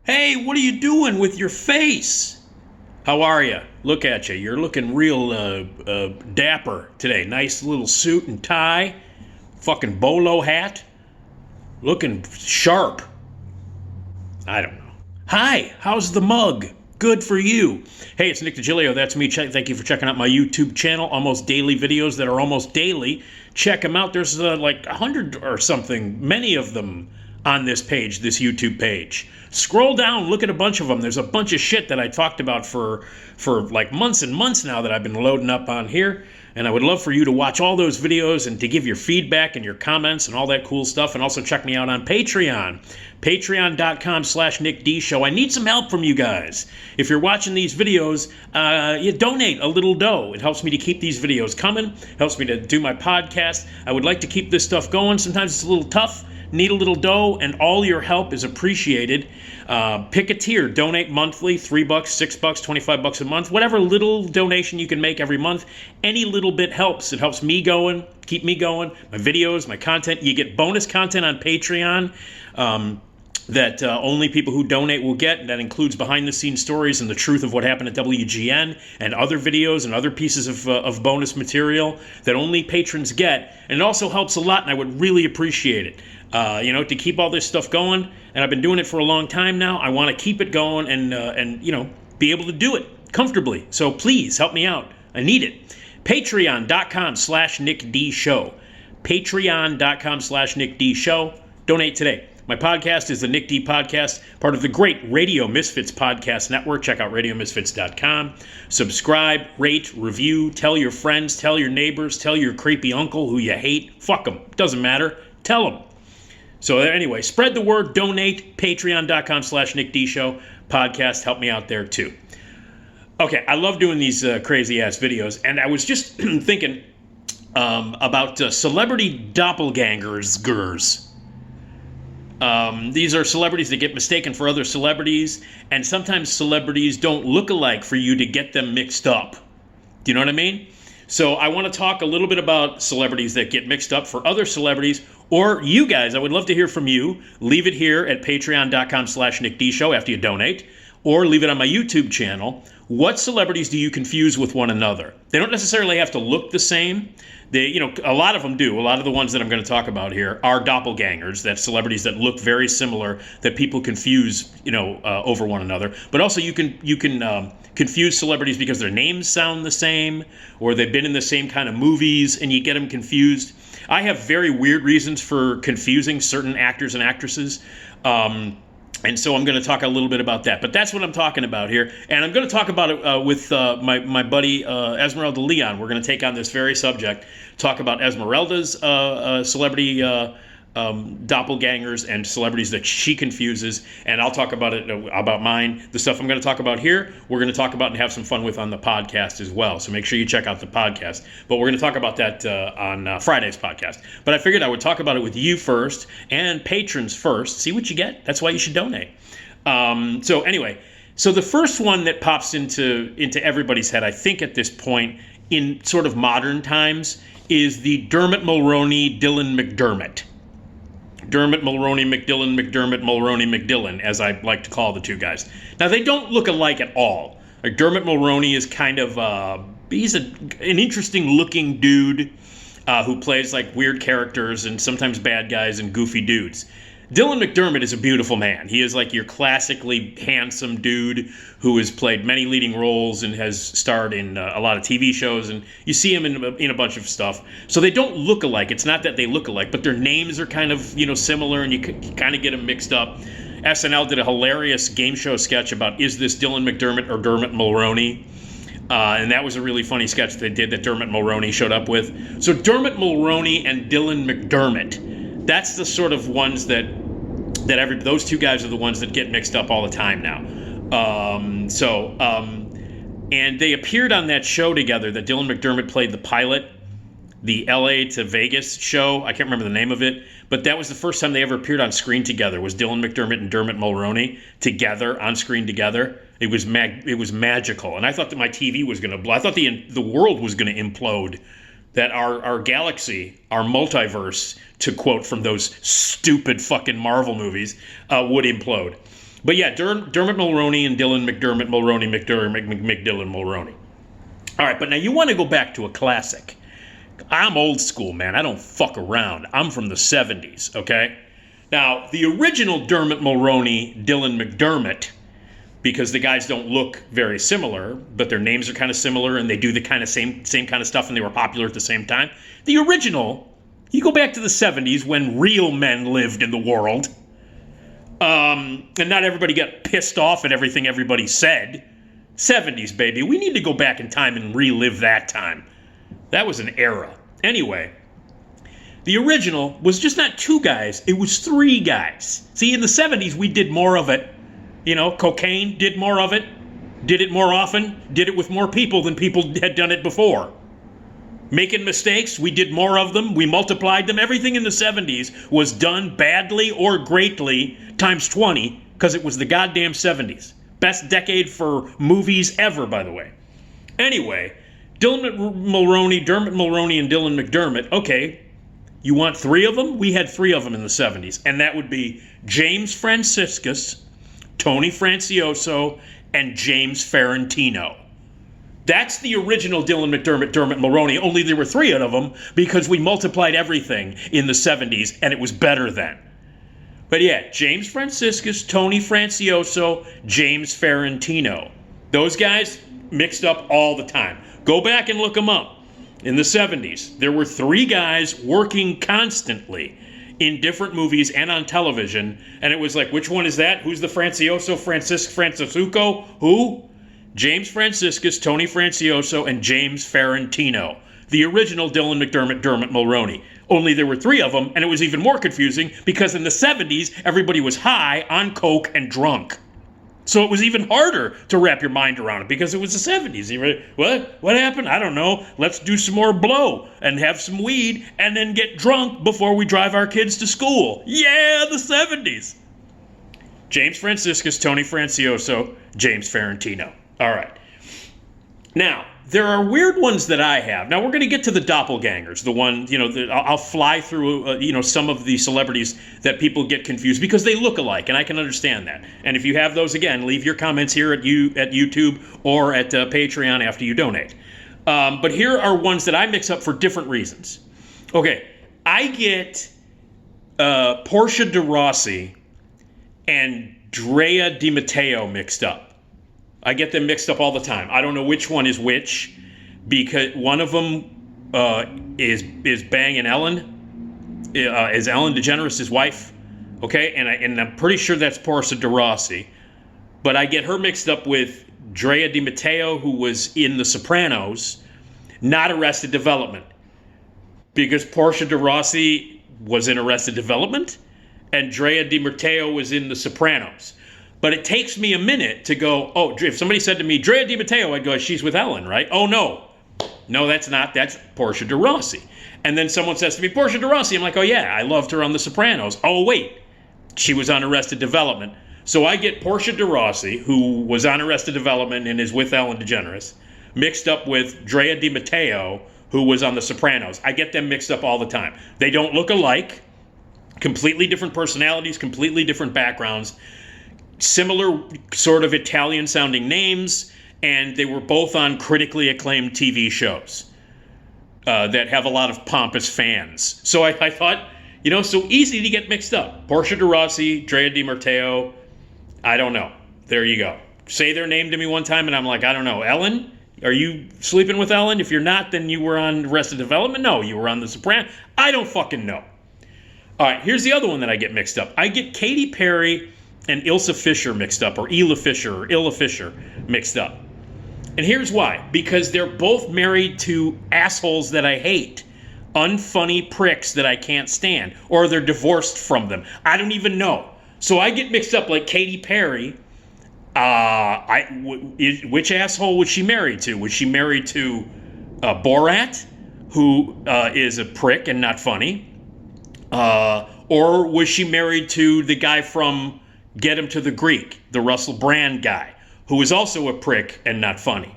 Hey, what are you doing with your face? How are you? Look at you. You're looking real dapper today. Nice little suit and tie. Fucking bolo hat. Looking sharp. I don't know. Hi, how's the mug? Good for you. Hey, it's Nick Digilio. That's me. Thank you for checking out my YouTube channel. Almost daily videos that are almost daily. Check them out. There's like 100 or something, many of them on this page, this YouTube page. Scroll down, look at a bunch of them. There's a bunch of shit that I talked about for like months and months now that I've been loading up on here. And I would love for you to watch all those videos and to give your feedback and your comments and all that cool stuff. And also check me out on Patreon. Patreon.com/NickDShow. I need some help from you guys. If you're watching these videos, you donate a little dough. It helps me to keep these videos coming. Helps me to do my podcast. I would like to keep this stuff going. Sometimes it's a little tough. Need a little dough, and all your help is appreciated. Pick a tier. Donate monthly, $3, $6, $25 a month. Whatever little donation you can make every month. Any little bit helps. It helps me going, keep me going. My videos, my content. You get bonus content on Patreon that only people who donate will get. That includes behind-the-scenes stories and the truth of what happened at WGN and other videos and other pieces of bonus material that only patrons get. And it also helps a lot, and I would really appreciate it. To keep all this stuff going, and I've been doing it for a long time now. I want to keep it going and be able to do it comfortably. So please help me out. I need it. Patreon.com/NickDShow. Patreon.com/NickDShow. Donate today. My podcast is the Nick D Podcast, part of the great Radio Misfits Podcast Network. Check out RadioMisfits.com. Subscribe, rate, review, tell your friends, tell your neighbors, tell your creepy uncle who you hate. Fuck them. Doesn't matter. Tell them. So anyway, spread the word, donate, patreon.com/NickDShow. Podcast, help me out there too. Okay, I love doing these crazy-ass videos, and I was just thinking about celebrity doppelgangers. These are celebrities that get mistaken for other celebrities, and sometimes celebrities don't look alike for you to get them mixed up. Do you know what I mean? So I want to talk a little bit about celebrities that get mixed up for other celebrities, or you guys. I would love to hear from you. Leave it here at patreon.com/NickDShow after you donate, or leave it on my YouTube channel. What celebrities do you confuse with one another? They don't necessarily have to look the same. A lot of them do. A lot of the ones that I'm going to talk about here are doppelgangers. That's celebrities that look very similar that people confuse, over one another. But also you can confuse celebrities because their names sound the same, or they've been in the same kind of movies, and you get them confused. I have very weird reasons for confusing certain actors and actresses. And so I'm going to talk a little bit about that. But that's what I'm talking about here. And I'm going to talk about it with my buddy Esmeralda Leon. We're going to take on this very subject, talk about Esmeralda's celebrity doppelgangers and celebrities that she confuses. And I'll talk about it, about mine. The stuff I'm going to talk about here, we're going to talk about and have some fun with on the podcast as well. So make sure you check out the podcast. But we're going to talk about that on Friday's podcast. But I figured I would talk about it with you first and patrons first. See what you get. That's why you should donate. So the first one that pops into everybody's head, I think at this point in sort of modern times, is the Dermot Mulroney Dylan McDermott. Dermot Mulroney McDillon, McDermott Mulroney McDillon, as I like to call the two guys. Now, they don't look alike at all. Like, Dermot Mulroney is kind of, he's an interesting looking dude who plays like weird characters and sometimes bad guys and goofy dudes. Dylan McDermott is a beautiful man. He is like your classically handsome dude who has played many leading roles and has starred in a lot of TV shows, and you see him in a bunch of stuff. So they don't look alike. It's not that they look alike, but their names are kind of similar, and you kind of get them mixed up. SNL did a hilarious game show sketch about, is this Dylan McDermott or Dermot Mulroney? And that was a really funny sketch they did that Dermot Mulroney showed up with. So Dermot Mulroney and Dylan McDermott, that's the sort of ones that those two guys are the ones that get mixed up all the time now. And they appeared on that show together that Dylan McDermott played the pilot, the LA to Vegas show. I can't remember the name of it, but that was the first time they ever appeared on screen together, was Dylan McDermott and Dermot Mulroney together on screen together. It was magical, and I thought that my TV was going to blow. I thought the world was going to implode, that our galaxy, our multiverse, to quote from those stupid fucking Marvel movies, would implode. But yeah, Dermot Mulroney and Dylan McDermott, McDylan Mulroney. All right, but now you want to go back to a classic. I'm old school, man. I don't fuck around. I'm from the 70s, okay? Now, the original Dermot Mulroney, Dylan McDermott, because the guys don't look very similar, but their names are kind of similar and they do the kind of same kind of stuff and they were popular at the same time. The original, you go back to the 70s when real men lived in the world, and not everybody got pissed off at everything everybody said. 70s, baby. We need to go back in time and relive that time. That was an era. Anyway, the original was just not two guys, it was three guys. See, in the 70s, we did more of it. You know, cocaine, did more of it, did it more often, did it with more people than people had done it before. Making mistakes, we did more of them, we multiplied them. Everything in the 70s was done badly or greatly times 20 because it was the goddamn 70s. Best decade for movies ever, by the way. Anyway, Dermot Mulroney, and Dylan McDermott. Okay, you want three of them? We had three of them in the 70s, and that would be James Franciscus, Tony Francioso, and James Ferrantino. That's the original Dylan McDermott, Dermot Mulroney, only there were three of them because we multiplied everything in the 70s, and it was better then. But yeah, James Franciscus, Tony Francioso, James Ferrantino. Those guys mixed up all the time. Go back and look them up. In the 70s, there were three guys working constantly in different movies and on television, and it was like, which one is that? Who's the Francioso? Francisco? Who? James Franciscus, Tony Francioso, and James Ferrantino. The original Dylan McDermott, Dermot Mulroney. Only there were three of them, and it was even more confusing because in the 70s, everybody was high, on coke, and drunk. So it was even harder to wrap your mind around it because it was the 70s. You were, what happened? I don't know. Let's do some more blow and have some weed and then get drunk before we drive our kids to school. Yeah, the 70s. James Franciscus, Tony Francioso, James Ferrantino. All right. Now, there are weird ones that I have. Now, we're going to get to the Doppelgangers, the one, I'll fly through, some of the celebrities that people get confused because they look alike, and I can understand that. And if you have those, again, leave your comments here at YouTube or at Patreon after you donate. But here are ones that I mix up for different reasons. Okay, I get Portia de Rossi and Drea Di Matteo mixed up. I get them mixed up all the time. I don't know which one is which because one of them is banging Ellen, is Ellen DeGeneres' wife, okay? And I'm pretty sure that's Portia de Rossi. But I get her mixed up with Drea Di Matteo, who was in The Sopranos, not Arrested Development. Because Portia de Rossi was in Arrested Development, and Drea Di Matteo was in The Sopranos. But it takes me a minute to go, oh, if somebody said to me, Drea Di Matteo, I'd go, she's with Ellen, right? Oh, no. No, that's not. That's Portia de Rossi. And then someone says to me, Portia de Rossi. I'm like, oh, yeah, I loved her on The Sopranos. Oh, wait, she was on Arrested Development. So I get Portia de Rossi, who was on Arrested Development and is with Ellen DeGeneres, mixed up with Drea Di Matteo, who was on The Sopranos. I get them mixed up all the time. They don't look alike. Completely different personalities, completely different backgrounds. Similar sort of Italian-sounding names, and they were both on critically acclaimed TV shows that have a lot of pompous fans. So I thought, so easy to get mixed up. Portia de Rossi, Drea Di Matteo, I don't know. There you go. Say their name to me one time, and I'm like, I don't know. Ellen? Are you sleeping with Ellen? If you're not, then you were on Arrested Development? No, you were on The Sopranos. I don't fucking know. All right, here's the other one that I get mixed up. I get Katy Perry and Ilsa Fisher mixed up, or Ela Fisher mixed up. And here's why. Because they're both married to assholes that I hate. Unfunny pricks that I can't stand. Or they're divorced from them. I don't even know. So I get mixed up like Katy Perry. Which asshole was she married to? Was she married to Borat, who is a prick and not funny? Or was she married to the guy from Get Him to the Greek, the Russell Brand guy, who is also a prick and not funny?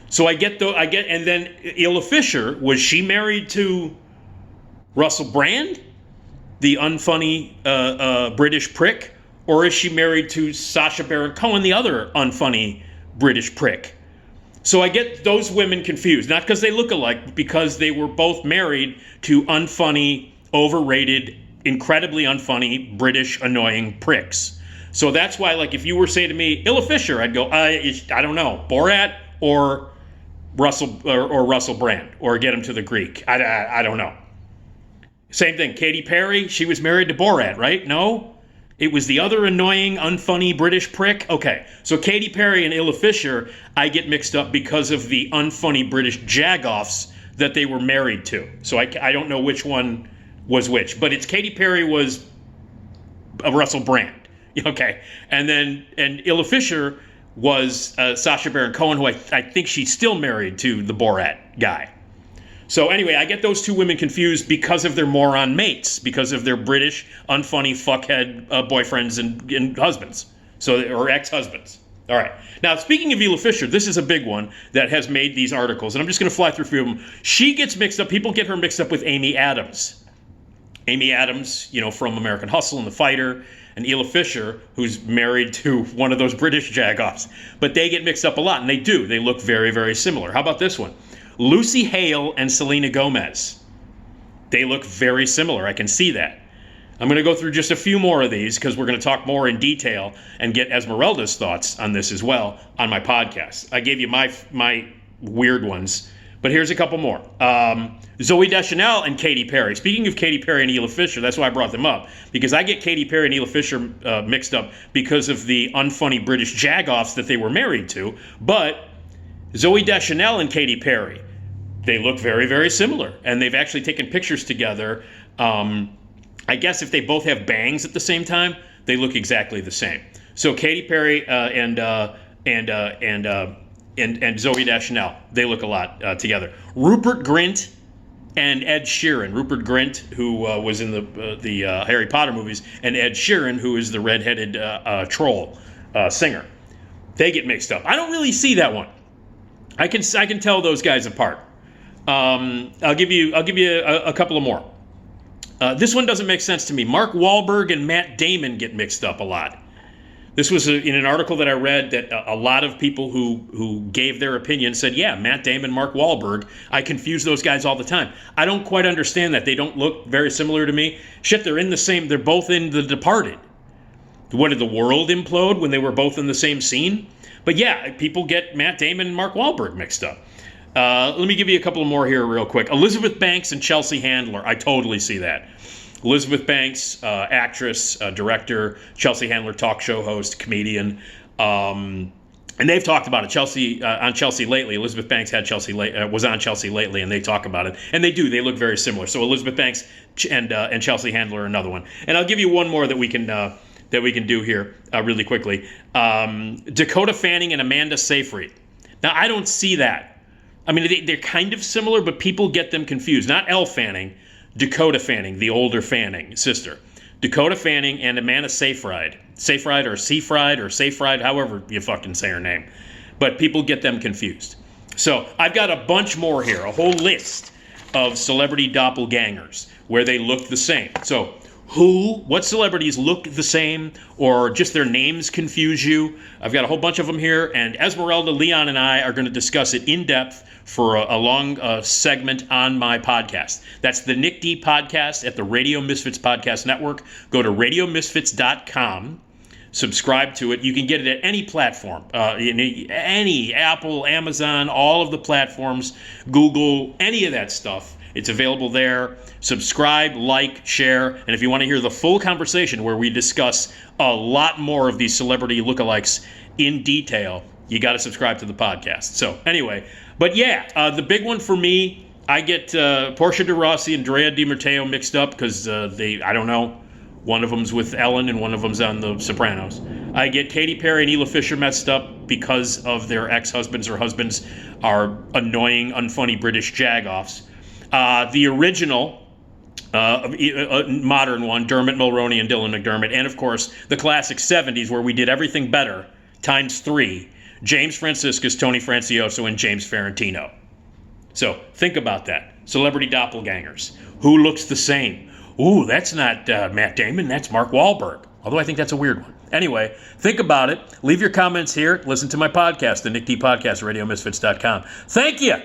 So and then Ela Fisher, was she married to Russell Brand, the unfunny British prick, Or is she married to Sacha Baron Cohen, the other unfunny British prick? So I get those women confused, not because they look alike, but because they were both married to unfunny, overrated, incredibly unfunny, British, annoying pricks. So that's why, like, if you were saying to me, Illa Fisher, I'd go, I don't know, Borat or Russell Brand, or get him to the Greek. I don't know. Same thing, Katy Perry, she was married to Borat, right? No? It was the other annoying, unfunny British prick? Okay, so Katy Perry and Illa Fisher, I get mixed up because of the unfunny British jagoffs that they were married to. So I don't know which one was which. But it's Katy Perry was a Russell Brand. Okay, and Illa Fisher was Sacha Baron Cohen, who I think she's still married to the Borat guy. So anyway, I get those two women confused because of their moron mates, because of their British, unfunny, fuckhead boyfriends and husbands, or ex-husbands. All right. Now, speaking of Illa Fisher, this is a big one that has made these articles, and I'm just going to fly through a few of them. She gets mixed up. People get her mixed up with Amy Adams. Amy Adams, from American Hustle and The Fighter, and Illa Fisher, who's married to one of those British jagoffs. But they get mixed up a lot, and they do. They look very, very similar. How about this one? Lucy Hale and Selena Gomez. They look very similar. I can see that. I'm going to go through just a few more of these because we're going to talk more in detail and get Esmeralda's thoughts on this as well on my podcast. I gave you my weird ones, but here's a couple more. Zooey Deschanel and Katy Perry. Speaking of Katy Perry and Illa Fisher, that's why I brought them up, because I get Katy Perry and Illa Fisher mixed up because of the unfunny British jagoffs that they were married to, but Zooey Deschanel and Katy Perry, they look very, very similar, and they've actually taken pictures together. I guess if they both have bangs at the same time, they look exactly the same. So Katy Perry and Zooey Deschanel, they look a lot together. Rupert Grint and Ed Sheeran. Rupert Grint, who was in the Harry Potter movies, and Ed Sheeran, who is the redheaded troll singer. They get mixed up. I don't really see that one. I can tell those guys apart. I'll give you a couple of more. This one doesn't make sense to me. Mark Wahlberg and Matt Damon get mixed up a lot. This was in an article that I read that a lot of people who gave their opinion said, yeah, Matt Damon, Mark Wahlberg, I confuse those guys all the time. I don't quite understand that. They don't look very similar to me. Shit, they're both in The Departed. What, did the world implode when they were both in the same scene? But yeah, people get Matt Damon and Mark Wahlberg mixed up. Let me give you a couple more here real quick. Elizabeth Banks and Chelsea Handler. I totally see that. Elizabeth Banks, actress, director, Chelsea Handler, talk show host, comedian. And they've talked about it. On Chelsea Lately. Elizabeth Banks was on Chelsea Lately, and they talk about it. And they do. They look very similar. So Elizabeth Banks and Chelsea Handler are another one. And I'll give you one more that we can do here really quickly. Dakota Fanning and Amanda Seyfried. Now, I don't see that. I mean, they're kind of similar, but people get them confused. Not Elle Fanning, Dakota Fanning, the older Fanning sister. Dakota Fanning and Amanda Seyfried. Seyfried or Seafried or Seyfried, however you fucking say her name. But people get them confused. So I've got a bunch more here, a whole list of celebrity doppelgangers where they look the same. So what celebrities look the same, or just their names confuse you? I've got a whole bunch of them here, and Esmeralda Leon and I are going to discuss it in depth for a long segment on my podcast. That's the Nick D podcast at the Radio Misfits Podcast Network. Go to radiomisfits.com. Subscribe to it. You can get it at any platform, any Apple, Amazon, all of the platforms, Google, any of that stuff. It's available there. Subscribe, like, share, and if you want to hear the full conversation where we discuss a lot more of these celebrity lookalikes in detail, you got to subscribe to the podcast. So anyway, but yeah, the big one for me, I get Portia de Rossi and Drea Di Matteo mixed up because I don't know, one of them's with Ellen and one of them's on The Sopranos. I get Katy Perry and Illa Fisher messed up because of their ex-husbands or husbands are annoying, unfunny British jagoffs. The original modern one, Dermot Mulroney and Dylan McDermott, and of course the classic 70s where we did everything better times 3, James Franciscus, Tony Francioso, and James Ferrantino. So think about that. Celebrity doppelgangers. Who looks the same? Ooh, that's not Matt Damon, that's Mark Wahlberg. Although I think that's a weird one. Anyway, think about it. Leave your comments here. Listen to my podcast, the Nick D Podcast, RadioMisfits.com. Thank you.